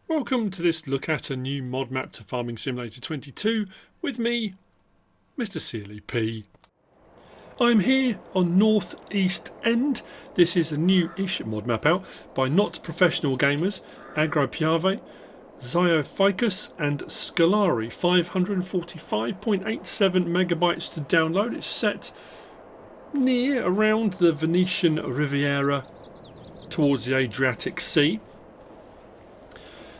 Welcome to this look at a new mod map to Farming Simulator 22 with me, MrSealyp. I'm here on North East End. This is a new-ish mod map out by NotProfessionalGamers, AgroPiave, ZioFicus and Scallarì. 545.87 megabytes to download. It's set near around the Venetian Riviera towards the Adriatic Sea.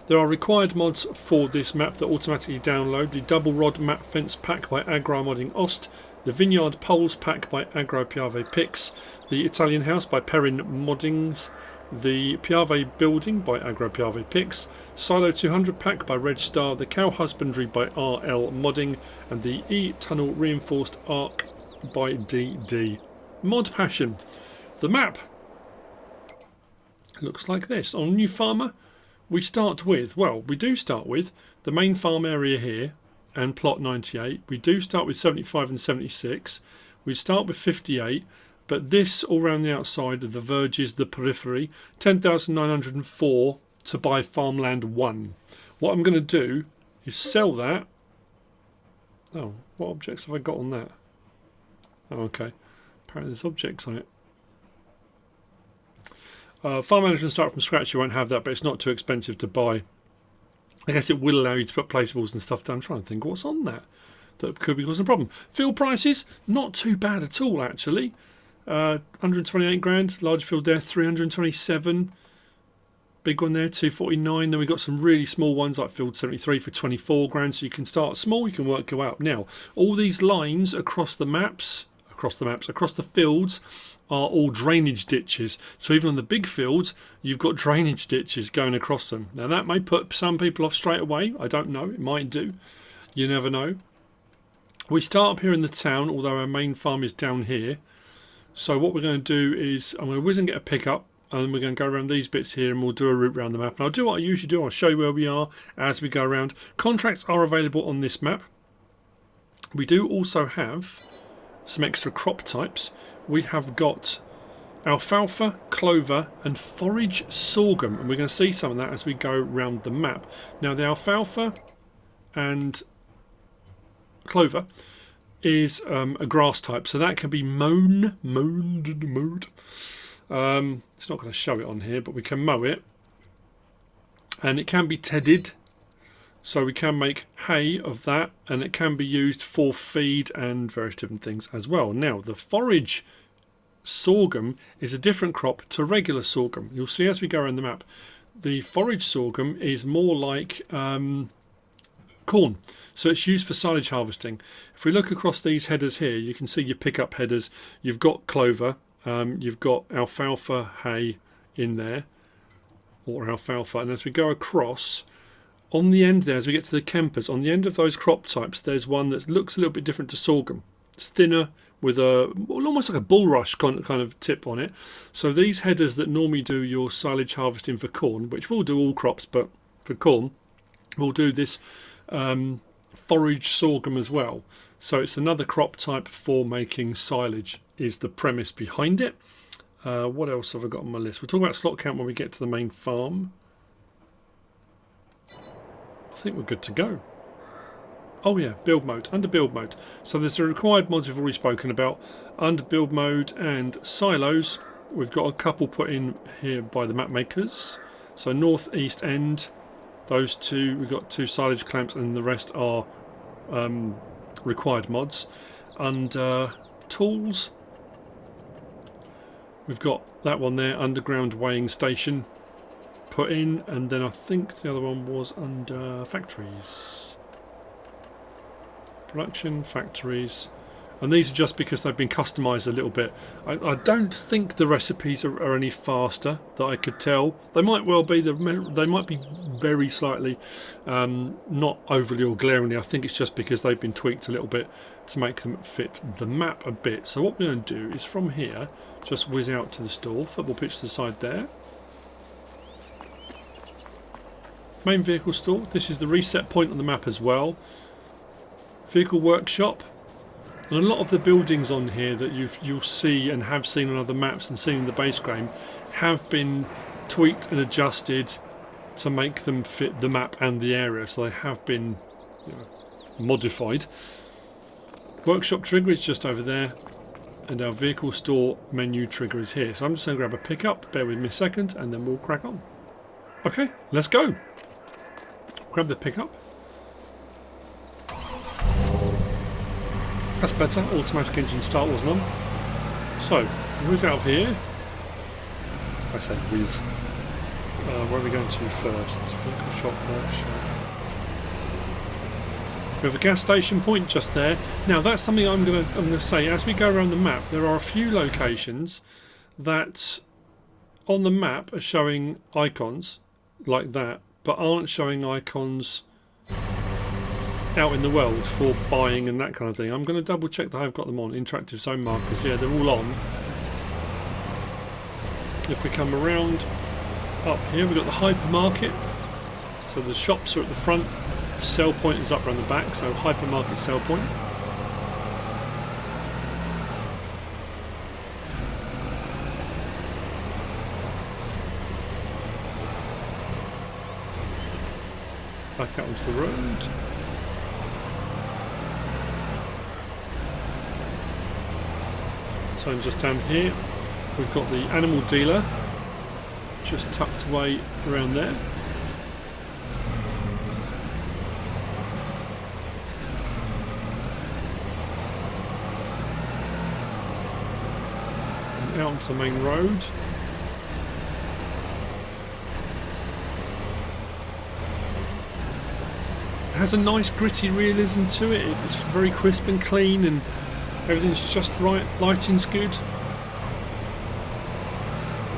There are required mods for this map that automatically download: the double rod map fence pack by Agrar Modding Ost, the Vineyard poles pack by AgroPiave.pics, the Italian house by Perin Moddings, the Piave building by AgroPiave.pics, Silo 200 pack by Rejstar, the cow husbandry by RL Modding, and the Etunnel reinforced arc by DD. ModPassion. The map looks like this. On New Farmer, we do start with the main farm area here and plot 98. We do start with 75 and 76. We start with 58, but this all around the outside of the verges, the periphery, 10,904 to buy farmland 1. What I'm going to do is sell that. Oh, what objects have I got on that? Oh, okay. Apparently there's objects on it. Farm management start from scratch, you won't have that, but it's not too expensive to buy. I guess it will allow you to put placeables and stuff down. I'm trying to think what's on that could be causing a problem. Field prices, not too bad at all actually. 128 grand, large field there, 327. Big one there, 249. Then we've got some really small ones like field 73 for 24 grand. So you can start small, you can work your way up. Now, all these lines across the fields are all drainage ditches. So even on the big fields, you've got drainage ditches going across them. Now that may put some people off straight away. I don't know. It might do. You never know. We start up here in the town, although our main farm is down here. So what we're going to do is I'm going to whiz and get a pickup, and we're going to go around these bits here, and we'll do a route around the map. And I'll do what I usually do. I'll show you where we are as we go around. Contracts are available on this map. We do also have some extra crop types. We have got alfalfa, clover and forage sorghum, and we're going to see some of that as we go around the map. Now the alfalfa and clover is a grass type, so that can be mowed. It's not going to show it on here, but we can mow it, and it can be tedded, so we can make hay of that, and it can be used for feed and various different things as well. Now the forage sorghum is a different crop to regular sorghum. You'll see as we go around the map, the forage sorghum is more like corn, so it's used for silage harvesting. If we look across these headers here, you can see your pickup headers. You've got clover, you've got alfalfa hay in there, or alfalfa, and as we go across on the end there, as we get to the Kempers, on the end of those crop types, there's one that looks a little bit different to sorghum. It's thinner with almost like a bulrush kind of tip on it. So these headers that normally do your silage harvesting for corn, which will do all crops, but for corn, will do this forage sorghum as well. So it's another crop type for making silage, is the premise behind it. What else have I got on my list? We'll talk about slot count when we get to the main farm. I think we're good to go. Oh yeah, build mode, under build mode. So there's the required mods we've already spoken about. Under build mode and silos, we've got a couple put in here by the map makers. So north east end, those two, we've got 2 silage clamps, and the rest are required mods. Under tools, we've got that one there, underground weighing station put in, and then I think the other one was under factories. Production, factories, and these are just because they've been customized a little bit. I don't think the recipes are any faster that I could tell. They might well be. They might be very slightly not overly or glaringly. I think it's just because they've been tweaked a little bit to make them fit the map a bit. So what we're going to do is from here just whiz out to the store. Football pitch to the side there. Main vehicle store. This is the reset point on the map as well. Vehicle workshop, and a lot of the buildings on here that you'll see and have seen on other maps and seen in the base game have been tweaked and adjusted to make them fit the map and the area, so they have been, you know, modified. Workshop trigger is just over there, and our vehicle store menu trigger is here. So I'm just going to grab a pickup, bear with me a second, and then we'll crack on. Okay, let's go. Grab the pickup. That's better, automatic engine start wasn't on. So, whiz out of here. I say whiz. Where are we going to first? Vehicle shop, workshop. We have a gas station point just there. Now that's something I'm gonna say as we go around the map. There are a few locations that on the map are showing icons like that, but aren't showing icons out in the world for buying and that kind of thing. I'm going to double check that I've got them on. Interactive zone markers, yeah, they're all on. If we come around up here, we've got the hypermarket. So the shops are at the front. Sell point is up around the back, so hypermarket sell point. Back out onto the road. So just down here, we've got the animal dealer just tucked away around there. Out onto the main road. It has a nice gritty realism to it. It's very crisp and clean, and everything's just right. Lighting's good.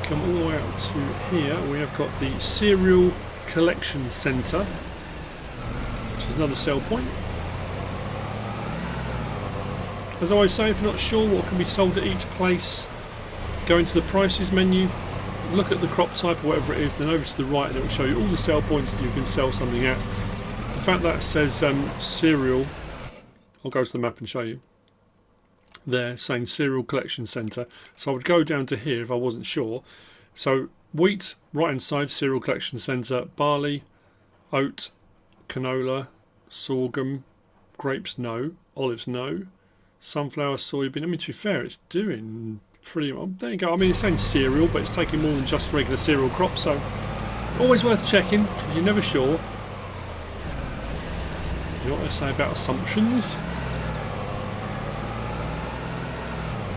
Come all the way out to here. We have got the cereal collection centre, which is another sell point. As I always say, if you're not sure what can be sold at each place, go into the prices menu, look at the crop type or whatever it is, then over to the right and it will show you all the sell points that you can sell something at. The fact that says cereal, I'll go to the map and show you. There saying cereal collection centre, so I would go down to here if I wasn't sure. So wheat, right hand side, cereal collection centre, barley, oat, canola, sorghum, grapes no, olives no, sunflower, soybean. I mean, to be fair, it's doing pretty well. There you go. I mean, it's saying cereal, but it's taking more than just regular cereal crops, so always worth checking because you're never sure. You know what they say about assumptions?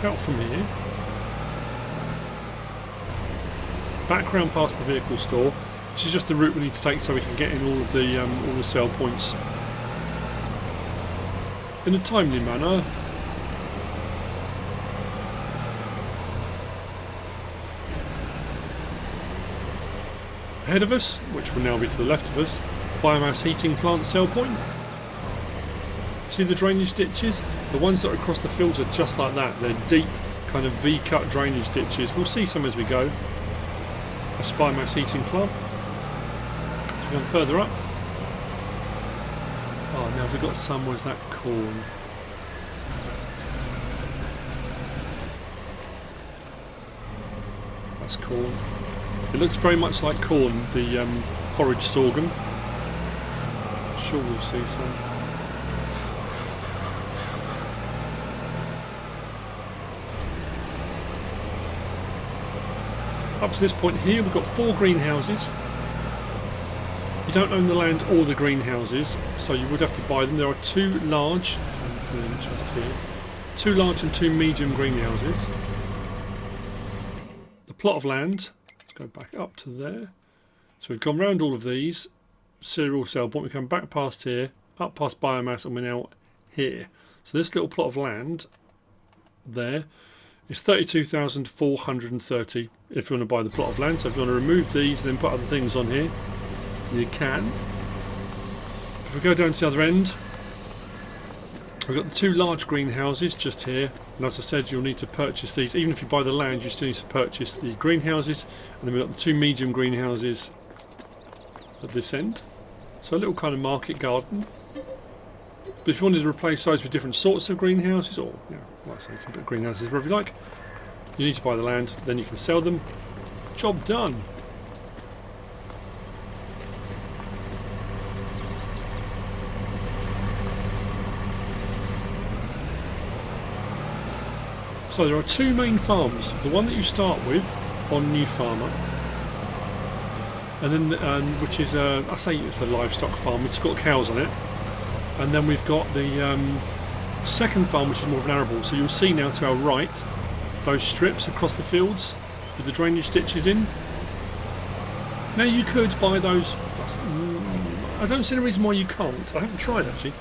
Out from here, back round past the vehicle store. This is just the route we need to take so we can get in all of the sell points in a timely manner. Ahead of us, which will now be to the left of us, biomass heating plant sell point. See the drainage ditches? The ones that are across the fields are just like that. They're deep, kind of V-cut drainage ditches. We'll see some as we go. That's biomass heating plant. As we go further up. Oh, now we've got some. Where's that corn? That's corn. It looks very much like corn, the forage sorghum. I'm sure we'll see some. Up to this point here, we've got 4 greenhouses. You don't own the land or the greenhouses, so you would have to buy them. There are 2 large, just here, 2 large and 2 medium greenhouses. The plot of land. Go back up to there. So we've gone round all of these. Cereal sell point. We come back past here, up past biomass, and we're now here. So this little plot of land there is 32,430 if you want to buy the plot of land. So if you want to remove these and then put other things on here, you can. If we go down to the other end, we've got the 2 large greenhouses just here, and as I said, you'll need to purchase these. Even if you buy the land, you still need to purchase the greenhouses. And then we've got the 2 medium greenhouses at this end. So a little kind of market garden. But if you wanted to replace those with different sorts of greenhouses, or like I say, you can put greenhouses wherever you like, you need to buy the land, then you can sell them. Job done. So there are two main farms. The one that you start with on New Farmer, and then which is I say it's a livestock farm. It's got cows on it, and then we've got the second farm, which is more of an arable. So you'll see now to our right those strips across the fields with the drainage ditches in. Now you could buy those. I don't see any reason why you can't. I haven't tried actually,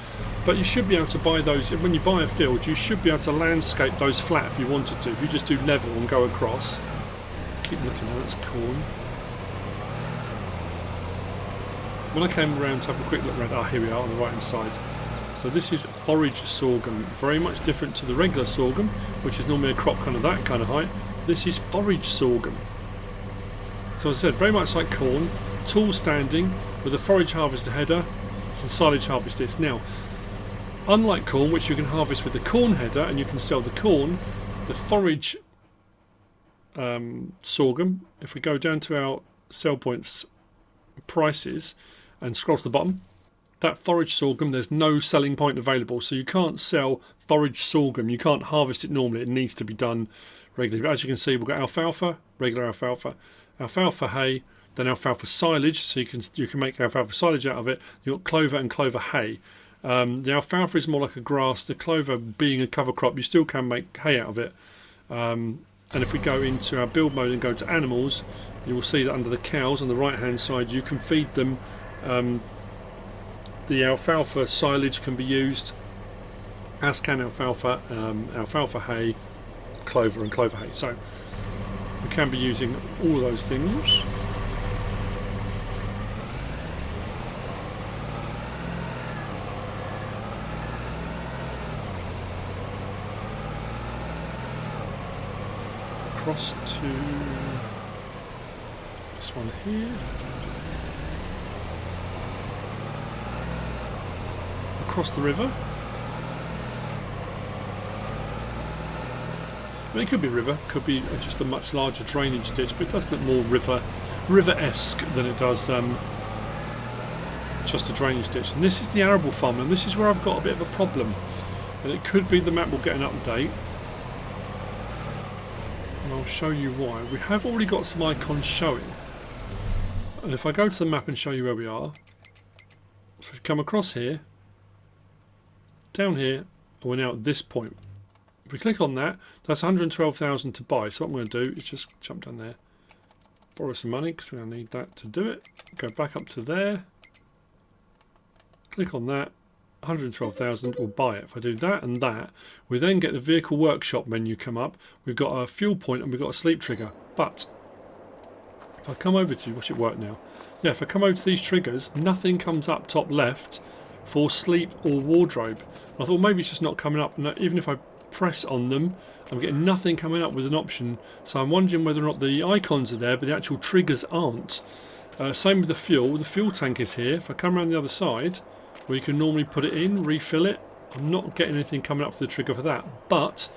but you should be able to buy those. When you buy a field, you should be able to landscape those flat if you wanted to. If you just do level and go across. Keep looking at that's corn. When I came around to have a quick look around, here we are on the right hand side. So this is forage sorghum, very much different to the regular sorghum, which is normally a crop kind of that kind of height. This is forage sorghum. So as I said, very much like corn, tall standing with a forage harvester header and silage harvest this. Now, unlike corn, which you can harvest with the corn header and you can sell the corn, the forage sorghum, if we go down to our sell points prices and scroll to the bottom, that forage sorghum, there's no selling point available, so you can't sell forage sorghum. You can't harvest it normally. It needs to be done regularly. But as you can see, we've got alfalfa, regular alfalfa, alfalfa hay, then alfalfa silage, so you can make alfalfa silage out of it. You've got clover and clover hay. The alfalfa is more like a grass. The clover being a cover crop, you still can make hay out of it. And if we go into our build mode and go to animals, you will see that under the cows on the right hand side you can feed them. The alfalfa silage can be used, as can alfalfa, alfalfa hay, clover and clover hay. So we can be using all those things. Across to this one here. Across the river. I mean, it could be river, could be just a much larger drainage ditch, but it does look more river-esque than it does just a drainage ditch. And this is the arable farm, and this is where I've got a bit of a problem. And it could be the map will get an update. And I'll show you why. We have already got some icons showing. And if I go to the map and show you where we are, so if we come across here, down here, and we're now at this point. If we click on that, that's 112,000 to buy. So what I'm going to do is just jump down there, borrow some money because we're going to need that to do it. Go back up to there, click on that, 112,000, we'll buy it. If I do that and that, we then get the vehicle workshop menu come up. We've got a fuel point and we've got a sleep trigger. But if I come over to, watch it work now. Yeah, if I come over to these triggers, nothing comes up top left for sleep or wardrobe. I thought maybe it's just not coming up. No, even if I press on them, I'm getting nothing coming up with an option. So I'm wondering whether or not the icons are there, but the actual triggers aren't. Same with the fuel. The fuel tank is here. If I come around the other side, where you can normally put it in, refill it, I'm not getting anything coming up for the trigger for that. But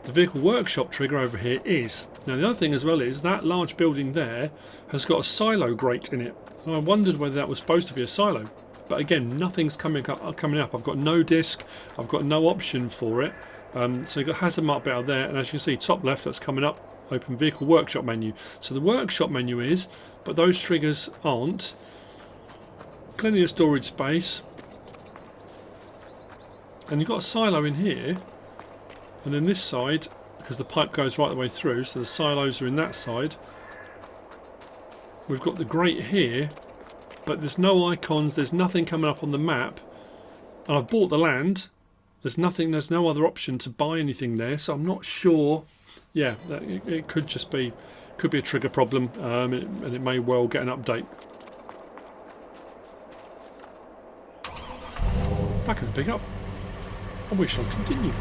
the vehicle workshop trigger over here is. Now the other thing as well is that large building there has got a silo grate in it. And I wondered whether that was supposed to be a silo. But again, nothing's coming up. I've got no disc. I've got no option for it. So you've got hazard mark bit out there, and as you can see, top left, that's coming up. Open vehicle workshop menu. So the workshop menu is, but those triggers aren't. Plenty of storage space, and you've got a silo in here, and then this side, because the pipe goes right the way through, so the silos are in that side. We've got the grate here. But there's no icons, there's nothing coming up on the map. And I've bought the land. There's nothing, there's no other option to buy anything there, so I'm not sure. Yeah, it could just be, could be a trigger problem, and it may well get an update. Back at the pickup. And we shall continue.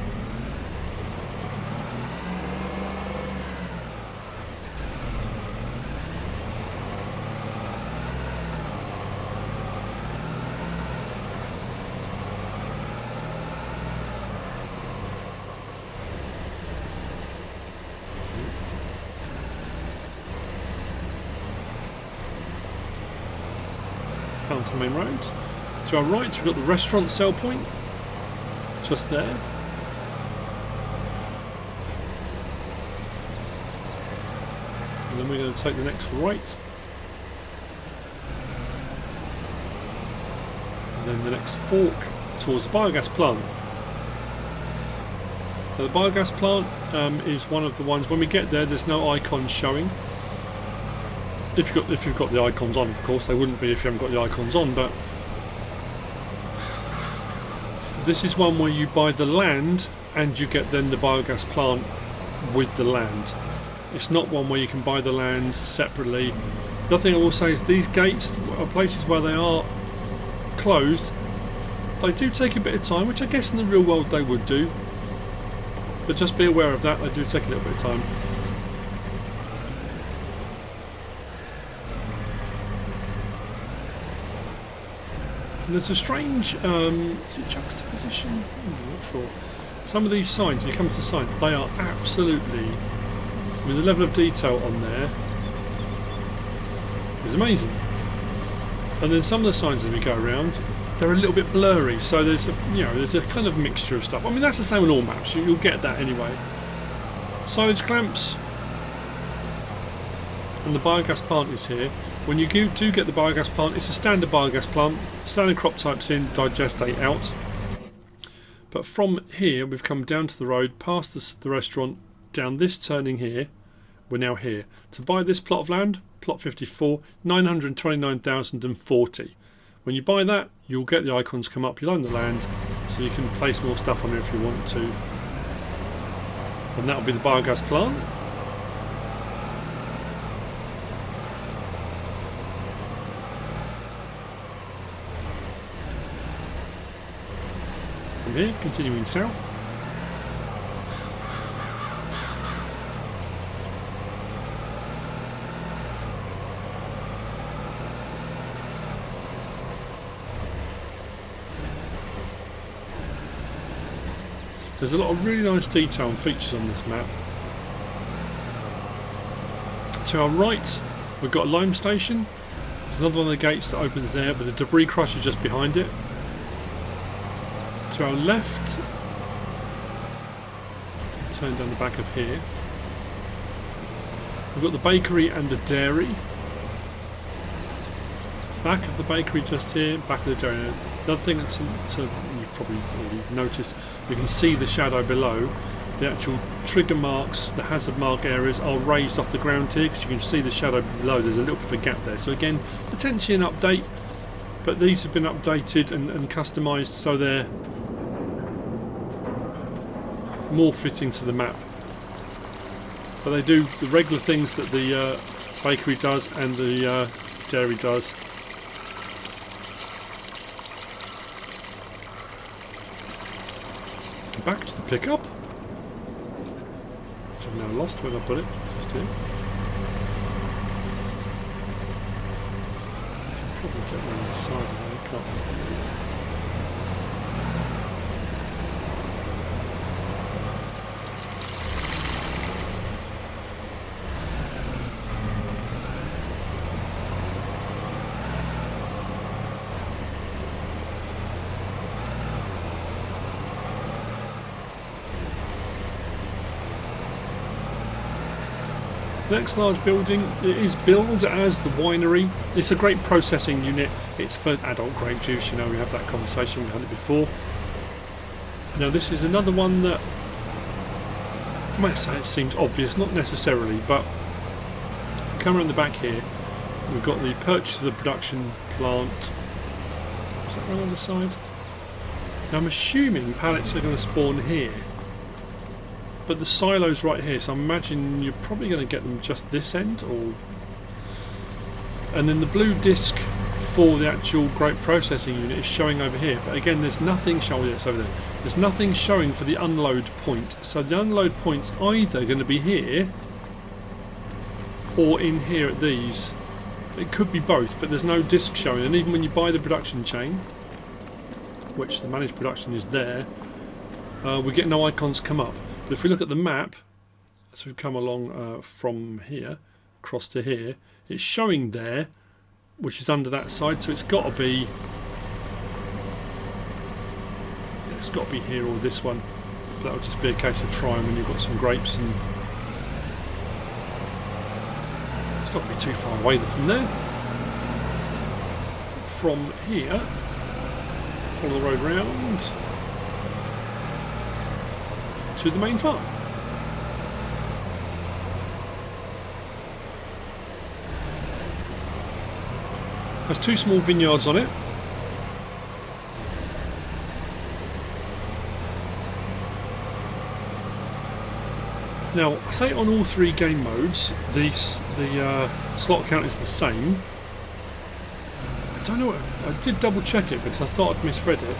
Down to the main road. To our right, we've got the restaurant sell point, just there. and then we're going to take the next right, and then the next fork towards the biogas plant. Now, the biogas plant is one of the ones, when we get there, there's no icons showing. If you've got the icons on, of course. They wouldn't be if you haven't got the icons on, but this is one where you buy the land and you get then the biogas plant with the land. It's not one where you can buy the land separately. The other thing I will say is these gates are places where they are closed. They do take a bit of time, which I guess in the real world they would do. But just be aware of that, they do take a little bit of time. And there's a strange, is it juxtaposition? I'm not sure. Some of these signs, when you come to the signs, they are absolutely, I mean, the level of detail on there is amazing. And then some of the signs as we go around, they're a little bit blurry. So there's a, there's a kind of mixture of stuff. I mean, that's the same on all maps. You'll get that anyway. Silage clamps, and the biogas plant is here. When you do get the biogas plant, it's a standard biogas plant, standard crop types in, digestate out. But from here, we've come down to the road, past the restaurant, down this turning here. We're now here. To buy this plot of land, plot 54, 929,040. When you buy that, you'll get the icons come up, you'll own the land, so you can place more stuff on it if you want to. And that'll be the biogas plant. From here, continuing south. There's a lot of really nice detail and features on this map. To our right, we've got a lime station. There's another one of the gates that opens there, with the debris crusher just behind it. To our left, turn down the back of here, we've got the bakery and the dairy. Back of the bakery just here, back of the dairy. Another thing that's you've probably already noticed, you can see the shadow below. The actual trigger marks, the hazard mark areas are raised off the ground here, because you can see the shadow below. There's a little bit of a gap there. So again, potentially an update, but these have been updated and customised so they're more fitting to the map. But they do the regular things that the bakery does and the dairy does. Back to the pickup, which I've now lost where I put it. Just here. I should probably get around the side of the pickup. The next large building is billed as the winery. It's a grape processing unit. It's for adult grape juice. You know, we had that conversation, we had it before. Now this is another one that I might say it seemed obvious, not necessarily, but come around the back here, we've got the purchase of the production plant. Is that right on the side? Now I'm assuming pallets are going to spawn here. But the silo's right here, so I imagine you're probably going to get them just this end, and then the blue disc for the actual grape processing unit is showing over here. But again, there's nothing showing. It's over there. There's nothing showing for the unload point. So the unload point's either going to be here or in here at these. It could be both, but there's no disc showing. And even when you buy the production chain, which the managed production is there, we get no icons come up. But if we look at the map, as we come along from here across to here, it's showing there, which is under that side. So it's got to be, it's got to be here or this one. But that'll just be a case of trying when you've got some grapes and It's not going to be too far away from there. From here, follow the road round to the main farm. Has 2 small vineyards on it. Now, I say on all 3 game modes, the slot count is the same. I don't know what, I did double check it because I thought I'd misread it.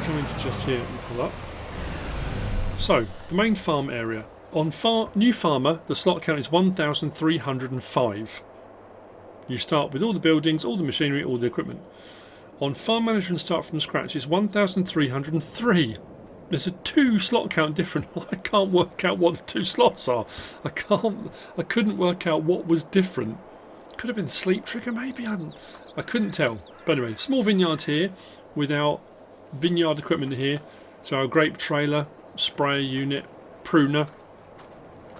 Come into just here and pull up. So, the main farm area. On New Farmer, the slot count is 1,305. You start with all the buildings, all the machinery, all the equipment. On Farm Manager and Start from Scratch, it's 1,303. There's a 2 slot count different. I can't work out what the 2 slots are. I couldn't work out what was different. Could have been the sleep trigger, maybe. I couldn't tell. But anyway, small vineyard here with our vineyard equipment here. So our grape trailer, sprayer unit, pruner.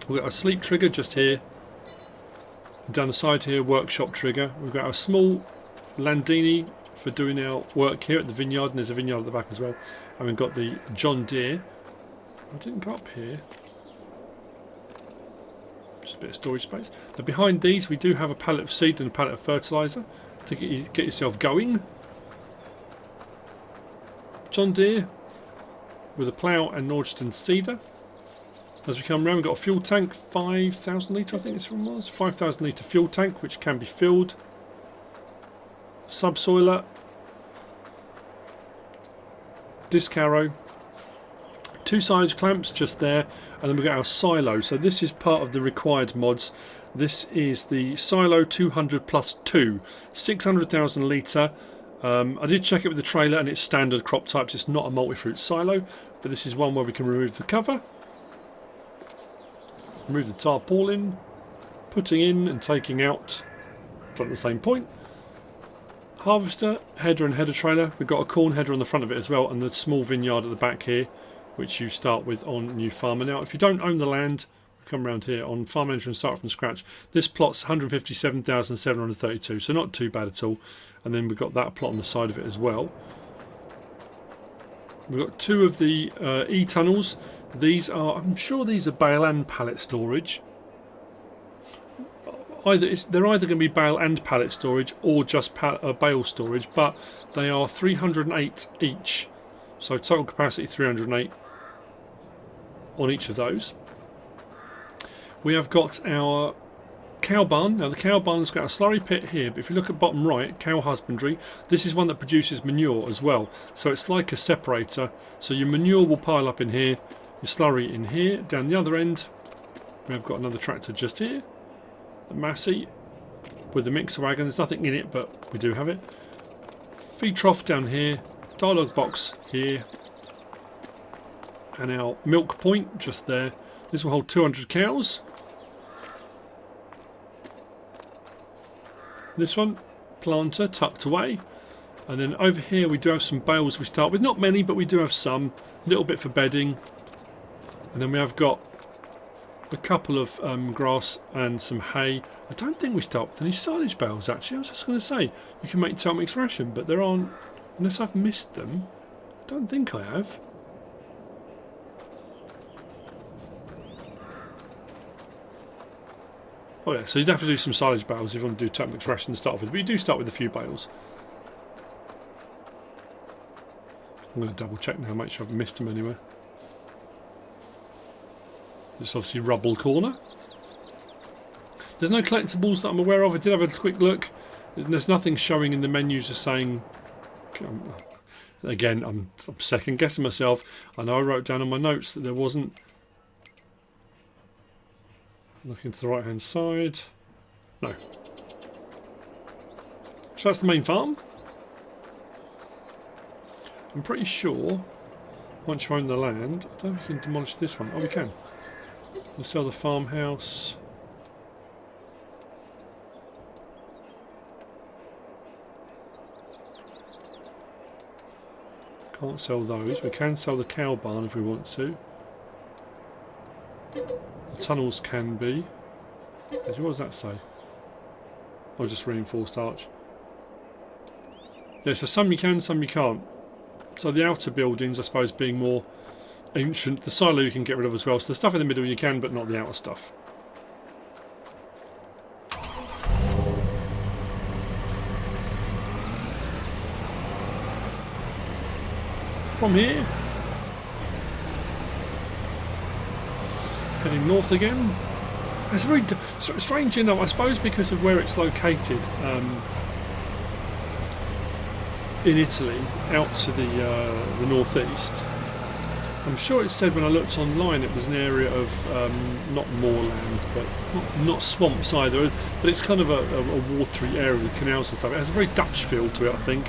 We've got a sleep trigger just here. Down the side here, workshop trigger. We've got our small Landini for doing our work here at the vineyard, and there's a vineyard at the back as well. And we've got the John Deere. I didn't go up here. Just a bit of storage space. Now behind these we do have a pallet of seed and a pallet of fertiliser to get yourself going. John Deere with a plough and Nordstrom seeder. As we come around, we've got a fuel tank, 5,000 litre I think this one was. 5,000 litre fuel tank which can be filled. Subsoiler. Disc arrow. 2 side clamps just there, and then we've got our silo. So this is part of the required mods. This is the Silo 200 plus 2, 600,000 litre. I did check it with the trailer and it's standard crop types. It's not a multi-fruit silo, but this is one where we can remove the cover. Remove the tarpaulin, putting in and taking out, done at the same point. Harvester, header and header trailer. We've got a corn header on the front of it as well, and the small vineyard at the back here, which you start with on New Farmer. Now, if you don't own the land, come around here on Farm Manager and Start from Scratch. This plot's 157,732, so not too bad at all. And then we've got that plot on the side of it as well. We've got 2 of the Etunnels. These are, I'm sure these are bale and pallet storage. They're either going to be bale and pallet storage or just bale storage, but they are 308 each. So total capacity 308 on each of those. We have got our cow barn. Now the cow barn's got a slurry pit here, but if you look at bottom right, cow husbandry, this is one that produces manure as well. So it's like a separator. So your manure will pile up in here, your slurry in here. Down the other end, we have got another tractor just here, the Massey with the mixer wagon. There's nothing in it, but we do have it. Feed trough down here, dialogue box here, and our milk point just there. This will hold 200 cows. This one, planter tucked away. And then over here we do have some bales we start with. Not many, but we do have some. A little bit for bedding. And then we have got a couple of grass and some hay. I don't think we start with any silage bales actually. I was just going to say, you can make top mix ration, but there aren't, unless I've missed them. I don't think I have. Oh yeah, so you'd have to do some silage bales if you want to do top mix ration to start with, but you do start with a few bales. I'm going to double check now, make sure I've missed them anywhere. This obviously rubble corner. There's no collectibles that I'm aware of. I did have a quick look. There's nothing showing in the menus just saying. Again, I'm second guessing myself. I know I wrote down on my notes that there wasn't. Looking to the right hand side. No. So that's the main farm. I'm pretty sure once you own the land, I don't know if you can demolish this one. Oh, we can. We'll sell the farmhouse. Can't sell those. We can sell the cow barn if we want to. The tunnels can be. What does that say? Or just reinforced arch. Yeah, so some you can, some you can't. So the outer buildings, I suppose, being more ancient. The silo you can get rid of as well. So the stuff in the middle you can, but not the outer stuff. From here, heading north again. It's very strange enough, I suppose, because of where it's located in Italy, out to the northeast. I'm sure it said when I looked online it was an area of not moorland, but not swamps either. But it's kind of a watery area with canals and stuff. It has a very Dutch feel to it, I think.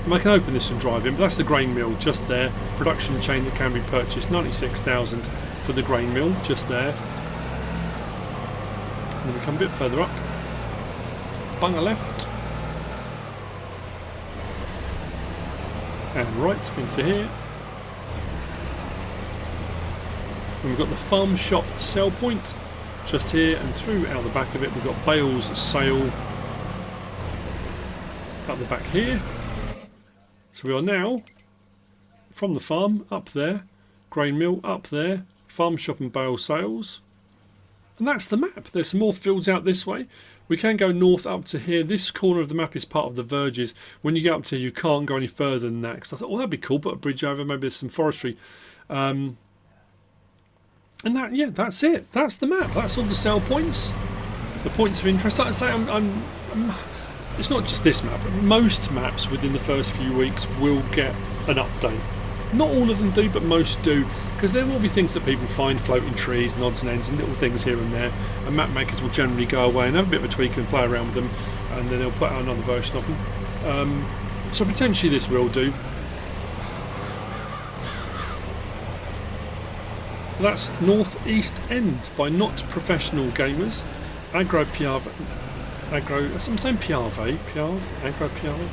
And I can open this and drive in, but that's the grain mill just there. Production chain that can be purchased, 96,000 for the grain mill just there. And then we come a bit further up. Bung a left. And right into here. And we've got the farm shop sell point just here, and through out the back of it we've got bales sale out the back here. So we are now from the farm up there, grain mill up there, farm shop and bale sales, and that's the map. There's some more fields out this way. We can go north up to here. This corner of the map is part of the verges. When you get up to here you can't go any further than that, because I thought, oh, that'd be cool, put a bridge over, maybe there's some forestry. And that, yeah, that's it. That's the map. That's all the sell points, the points of interest. Like I say, it's not just this map, but most maps within the first few weeks will get an update. Not all of them do, but most do, because there will be things that people find, floating trees and odds and ends and little things here and there, and map makers will generally go away and have a bit of a tweak and play around with them, and then they'll put out another version of them. So potentially this will do. That's Northeast End by NotProfessionalGamers, AgroPiave. I'm saying Piave, AgroPiave,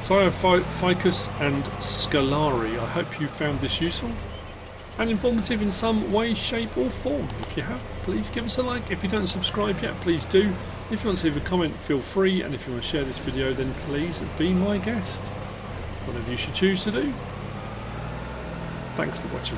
ZioFicus and Scallarì. I hope you found this useful and informative in some way, shape or form. If you have, please give us a like. If you don't subscribe yet, please do. If you want to leave a comment, feel free, and if you want to share this video, then please be my guest. Whatever you should choose to do. Thanks for watching.